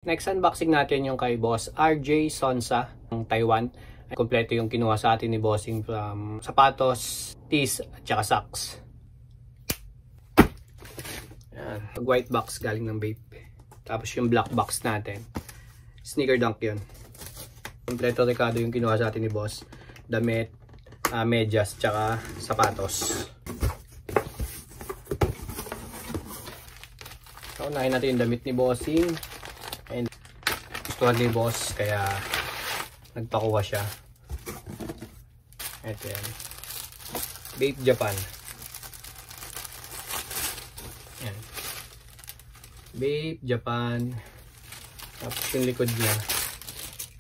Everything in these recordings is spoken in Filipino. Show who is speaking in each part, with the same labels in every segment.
Speaker 1: Next unboxing natin yung kay Boss RJ Sonsa ng Taiwan. Kompleto yung kinuha sa atin ni Bossing from sapatos, tees, at saka socks. Yan. White box galing ng Bape. Tapos yung black box natin, sneaker dunk yun. Kompleto rekado yung kinuha sa atin ni Boss. Damit, medyas, tsaka sapatos. So, unahin natin yung damit ni Bossing. And gustuhan ni Boss, kaya nagpakuha siya. Ito yan. Bape Japan. Yan. Bape Japan. Tapos yung likod niya.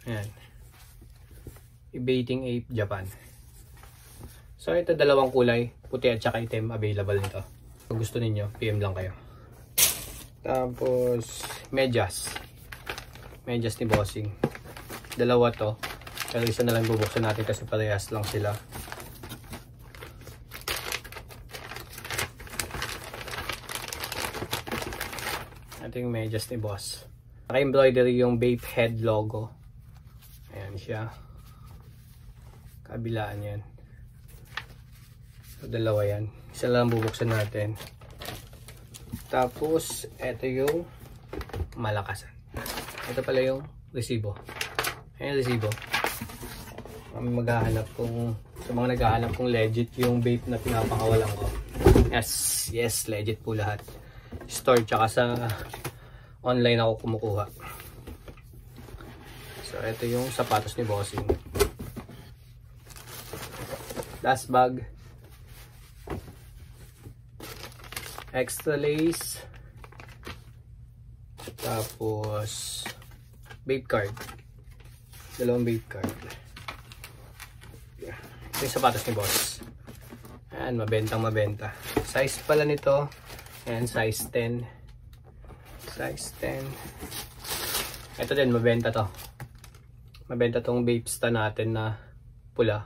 Speaker 1: Yan. Bating Ape Japan. So ito dalawang kulay, puti at saka itim, available nito. Kung gusto ninyo, PM lang kayo. Tapos medyas. Medyas ni Bossing. Dalawa to. Pero isa na lang bubuksan natin kasi parehas lang sila. Ito yung medyas ni Boss. Naka-embroidery yung Bape head logo. Ayan siya. Kabilaan yan. So, dalawa yan. Isa lang bubuksan natin. Tapos, ito yung malakasan. Ito pala yung resibo. Ayan yung resibo. Kami maghahanap kung sa mga naghahanap kung legit yung Bape na pinapakawalan ko. Yes, legit po lahat. Store tsaka sa online ako kumukuha. So, ito yung sapatos ni Bossing. Last bag. Extra lace. Tapos Bape card. Dalawang Bape card. Ito yung sapatos ni Boss. Ayan, mabenta. Size pala nito. Ayan, size 10. Size 10. Ito din, mabenta to. Mabenta tong Bape sta natin na pula.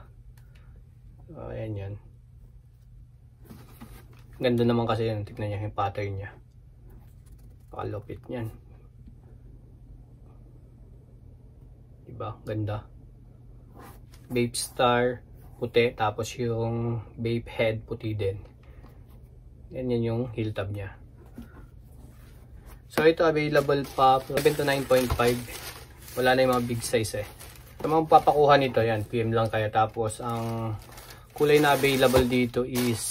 Speaker 1: So, ayan yan. Ganda naman kasi yan. Tignan niya yung pattern niya. Pakalupit niyan. Diba? Ganda. Bape Star puti, tapos yung Bape head puti din. Yan yung heel tab niya. So ito available pa 79.5. Wala na yung mga big size eh. Sa mga papakuha nito, yan, PM lang kayo. Tapos ang kulay na available dito is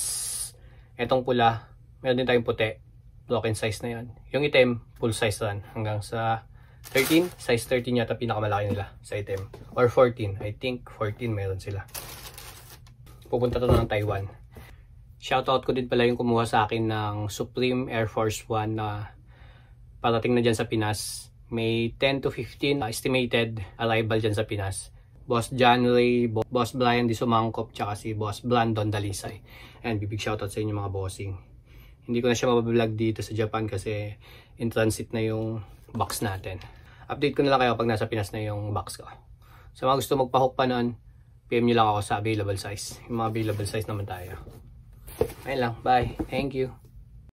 Speaker 1: etong pula. Meron din tayong puti. Broken size na yan. Yung itim, full size yan. Hanggang sa 13. Size 13 yata pinakamalaki nila sa itim. Or 14. I think 14 meron sila. Pupunta to ng Taiwan. Shoutout ko din pala yung kumuha sa akin ng Supreme Air Force 1 na parating na dyan sa Pinas. May 10 to 15 estimated arrival dyan sa Pinas. Boss John Ray, Boss Brian Di Sumangkop, tsaka si Boss Blandon Dalisay. And big shoutout sa inyo mga bossing. Hindi ko na siya mabablog dito sa Japan kasi in transit na yung box natin. Update ko na lang kayo pag nasa Pinas na yung box ko. Sa mga gusto magpa-hook pa nun, PM nyo lang ako sa available size. Yung mga available size naman tayo. Ayun lang. Bye. Thank you.